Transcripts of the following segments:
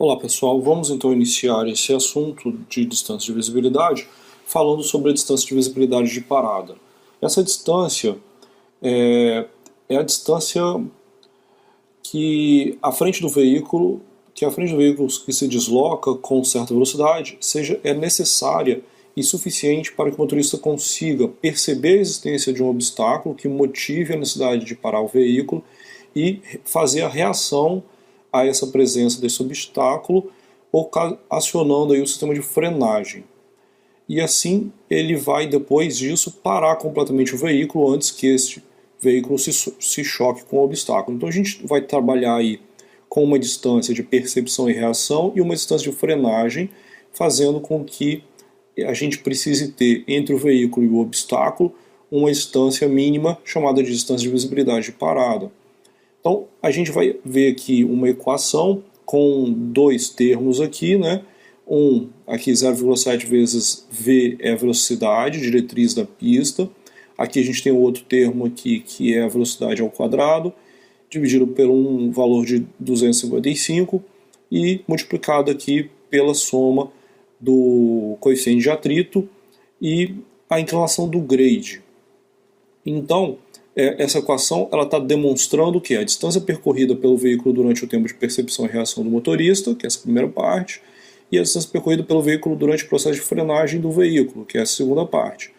Olá pessoal, vamos então iniciar esse assunto de distância de visibilidade falando sobre a distância de visibilidade de parada. Essa distância é a distância que a frente do veículo, que se desloca com certa velocidade, é necessária e suficiente para que o motorista consiga perceber a existência de um obstáculo que motive a necessidade de parar o veículo e fazer a reação a essa presença desse obstáculo, acionando aí o sistema de frenagem. E assim ele vai, depois disso, parar completamente o veículo antes que este veículo se choque com o obstáculo. Então a gente vai trabalhar aí com uma distância de percepção e reação e uma distância de frenagem, fazendo com que a gente precise ter entre o veículo e o obstáculo uma distância mínima chamada de distância de visibilidade de parada. Então a gente vai ver aqui uma equação com dois termos aqui, né? Aqui 0,7 vezes V é a velocidade diretriz da pista. Aqui a gente tem outro termo aqui que é a velocidade ao quadrado, dividido por um valor de 255 e multiplicado aqui pela soma do coeficiente de atrito e a inclinação do grade. Então, essa equação está demonstrando que a distância percorrida pelo veículo durante o tempo de percepção e reação do motorista, que é essa primeira parte, e a distância percorrida pelo veículo durante o processo de frenagem do veículo, que é a segunda parte.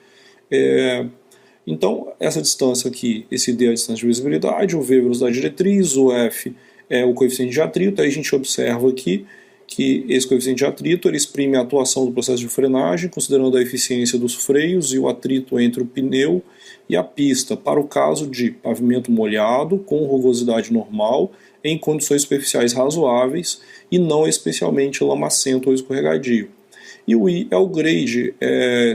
Então, essa distância aqui, esse D é a distância de visibilidade, o V é a velocidade diretriz, o F é o coeficiente de atrito. Aí a gente observa aqui que esse coeficiente de atrito ele exprime a atuação do processo de frenagem, considerando a eficiência dos freios e o atrito entre o pneu e a pista, para o caso de pavimento molhado, com rugosidade normal, em condições superficiais razoáveis e não especialmente lamacento ou escorregadio. E o I é o grade,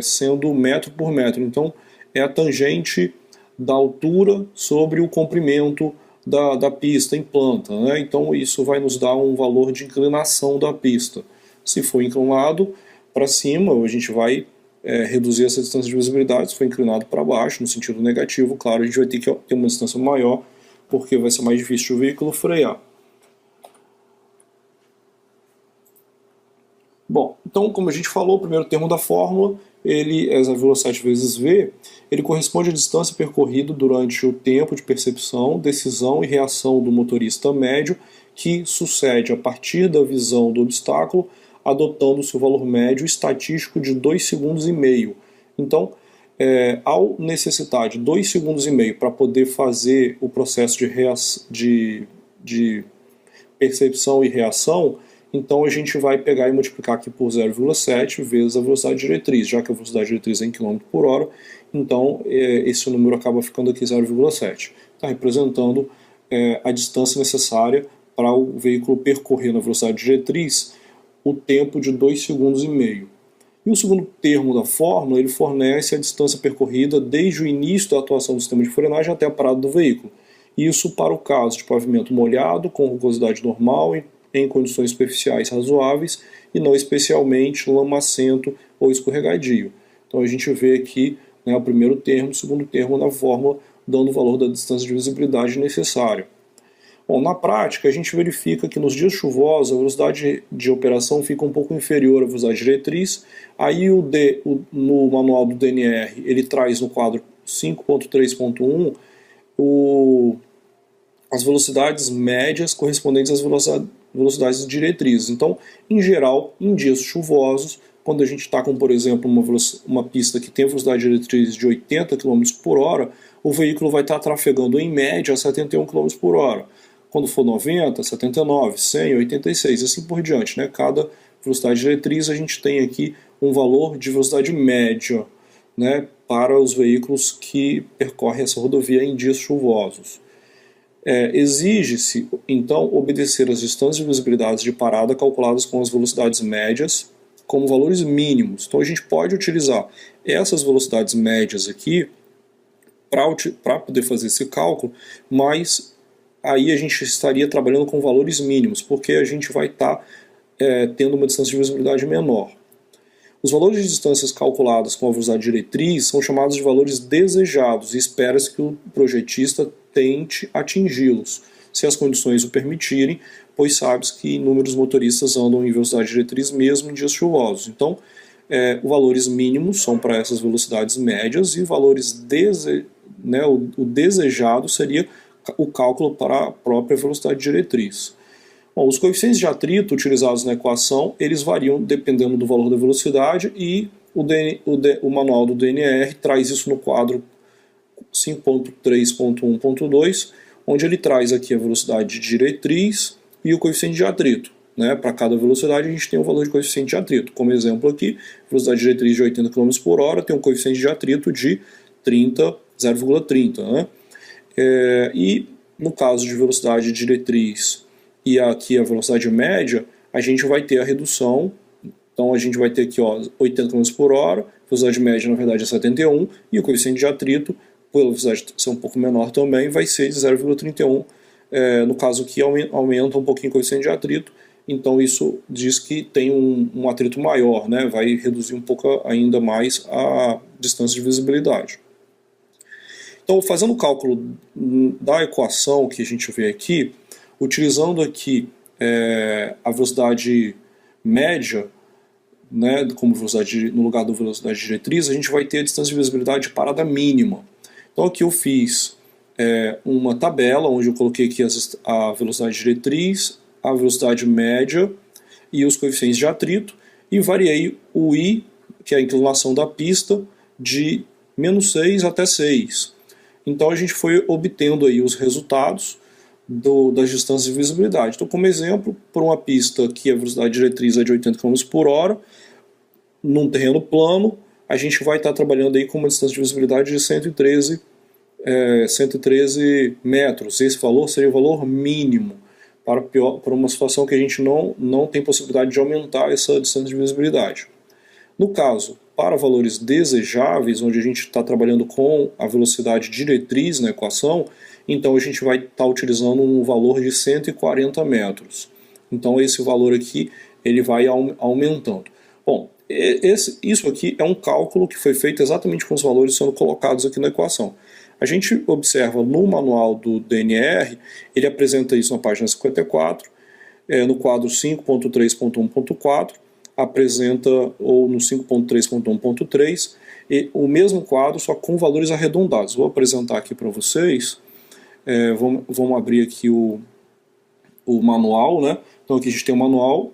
sendo metro por metro. Então, é a tangente da altura sobre o comprimento da pista em planta, né? Então isso vai nos dar um valor de inclinação da pista. Se for inclinado para cima, a gente vai reduzir essa distância de visibilidade. Se for inclinado para baixo, no sentido negativo, claro, a gente vai ter que ter uma distância maior, porque vai ser mais difícil o veículo frear. Bom, então como a gente falou, o primeiro termo da fórmula, ele é 0,7 vezes V, ele corresponde à distância percorrida durante o tempo de percepção, decisão e reação do motorista médio, que sucede a partir da visão do obstáculo, adotando-se o valor médio estatístico de 2,5 segundos. Então, ao necessitar de 2,5 segundos para poder fazer o processo de percepção e reação, então a gente vai pegar e multiplicar aqui por 0,7 vezes a velocidade diretriz, já que a velocidade diretriz é em km por hora, então esse número acaba ficando aqui 0,7. Está representando a distância necessária para o veículo percorrer na velocidade diretriz o tempo de 2,5 segundos. E o segundo termo da fórmula, ele fornece a distância percorrida desde o início da atuação do sistema de frenagem até a parada do veículo. Isso para o caso de pavimento molhado, com rugosidade normal, em condições superficiais razoáveis e não especialmente lamacento ou escorregadio. Então a gente vê aqui o primeiro termo, o segundo termo na fórmula, dando o valor da distância de visibilidade necessária. Bom, na prática a gente verifica que nos dias chuvosos a velocidade de operação fica um pouco inferior à velocidade diretriz. Aí no manual do DNR ele traz no quadro 5.3.1 as velocidades médias correspondentes às velocidades diretrizes. Então, em geral, em dias chuvosos, quando a gente está com, por exemplo, uma pista que tem velocidade diretriz de 80 km por hora, o veículo vai estar trafegando em média a 71 km por hora. Quando for 90, 79, 100, 86 e assim por diante, né? Cada velocidade diretriz a gente tem aqui um valor de velocidade média, né, para os veículos que percorrem essa rodovia em dias chuvosos. Exige-se, então, obedecer às distâncias de visibilidade de parada calculadas com as velocidades médias como valores mínimos. Então a gente pode utilizar essas velocidades médias aqui para poder fazer esse cálculo, mas aí a gente estaria trabalhando com valores mínimos, porque a gente vai estar tendo uma distância de visibilidade menor. Os valores de distâncias calculadas com a velocidade diretriz são chamados de valores desejados e espera-se que o projetista tente atingi-los. se as condições o permitirem, pois sabes que inúmeros motoristas andam em velocidade diretriz mesmo em dias chuvosos. Então, os valores mínimos são para essas velocidades médias e o desejado seria o cálculo para a própria velocidade diretriz. Bom, os coeficientes de atrito utilizados na equação, eles variam dependendo do valor da velocidade e o manual do DNR traz isso no quadro 5.3.1.2, onde ele traz aqui a velocidade diretriz e o coeficiente de atrito. Para cada velocidade a gente tem um valor de coeficiente de atrito. Como exemplo aqui, velocidade diretriz de 80 km por hora tem um coeficiente de atrito de 0,30. E no caso de velocidade diretriz e aqui a velocidade média, a gente vai ter a redução. Então a gente vai ter aqui 80 km por hora, velocidade média na verdade é 71, e o coeficiente de atrito, pela velocidade ser um pouco menor também, vai ser de 0,31. No caso aqui aumenta um pouquinho o coeficiente de atrito, então isso diz que tem um atrito maior, vai reduzir um pouco ainda mais a distância de visibilidade. Então, fazendo o cálculo da equação que a gente vê aqui, utilizando aqui a velocidade média, como velocidade, no lugar da velocidade diretriz, a gente vai ter a distância de visibilidade de parada mínima. Então aqui eu fiz uma tabela onde eu coloquei aqui a velocidade diretriz, a velocidade média e os coeficientes de atrito, e variei o I, que é a inclinação da pista, de -6 até 6. Então a gente foi obtendo aí os resultados das distâncias de visibilidade. Então, como exemplo, por uma pista que a velocidade diretriz é de 80 km por hora, num terreno plano, a gente vai estar trabalhando aí com uma distância de visibilidade de 113 metros. Esse valor seria o valor mínimo para uma situação que a gente não tem possibilidade de aumentar essa distância de visibilidade. No caso, para valores desejáveis, onde a gente está trabalhando com a velocidade diretriz na equação, então a gente vai estar utilizando um valor de 140 metros. Então esse valor aqui ele vai aumentando. Bom, isso aqui é um cálculo que foi feito exatamente com os valores sendo colocados aqui na equação. A gente observa no manual do DNR, ele apresenta isso na página 54, no quadro 5.3.1.4, apresenta, ou no 5.3.1.3, o mesmo quadro, só com valores arredondados. Vou apresentar aqui para vocês. Vamos abrir aqui o manual. Então aqui a gente tem o manual,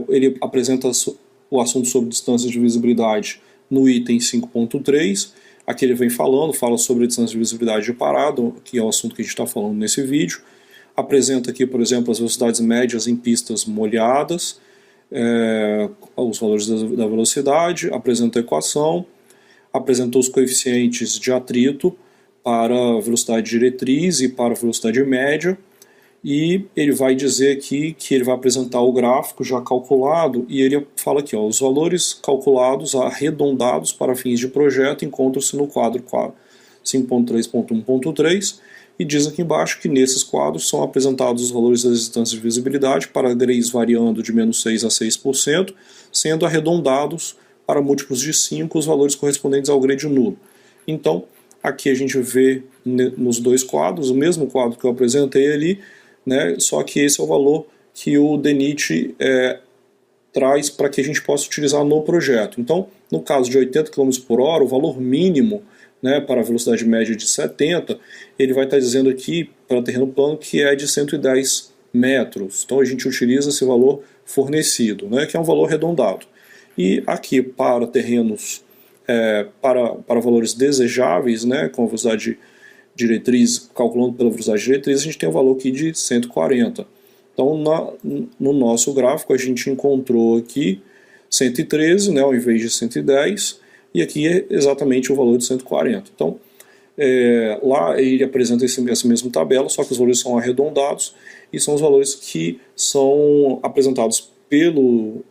ele apresenta o assunto sobre distâncias de visibilidade no item 5.3. Aqui ele fala sobre a distância de visibilidade de parada, que é o assunto que a gente está falando nesse vídeo. Apresenta aqui, por exemplo, as velocidades médias em pistas molhadas, os valores da velocidade, apresenta a equação, apresenta os coeficientes de atrito para a velocidade diretriz e para a velocidade média, e ele vai dizer aqui que ele vai apresentar o gráfico já calculado, e ele fala aqui, os valores calculados arredondados para fins de projeto encontram-se no quadro 5.3.1.3, e diz aqui embaixo que nesses quadros são apresentados os valores das distâncias de visibilidade para grays variando de -6 a 6%, sendo arredondados para múltiplos de 5 os valores correspondentes ao grade nulo. Então, aqui a gente vê nos dois quadros, o mesmo quadro que eu apresentei ali, só que esse é o valor que o DENIT traz para que a gente possa utilizar no projeto. Então, no caso de 80 km por hora, o valor mínimo para a velocidade média de 70, ele vai estar dizendo aqui, para terreno plano, que é de 110 metros. Então a gente utiliza esse valor fornecido, que é um valor arredondado. E aqui para terrenos, para valores desejáveis, com a velocidade diretriz, calculando pela velocidade diretriz, a gente tem um valor aqui de 140. Então no nosso gráfico a gente encontrou aqui 113, ao invés de 110, e aqui é exatamente o valor de 140. Então, lá ele apresenta essa mesma tabela, só que os valores são arredondados, e são os valores que são apresentados pelo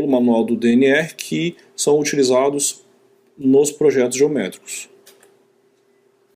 manual do DNR, que são utilizados nos projetos geométricos.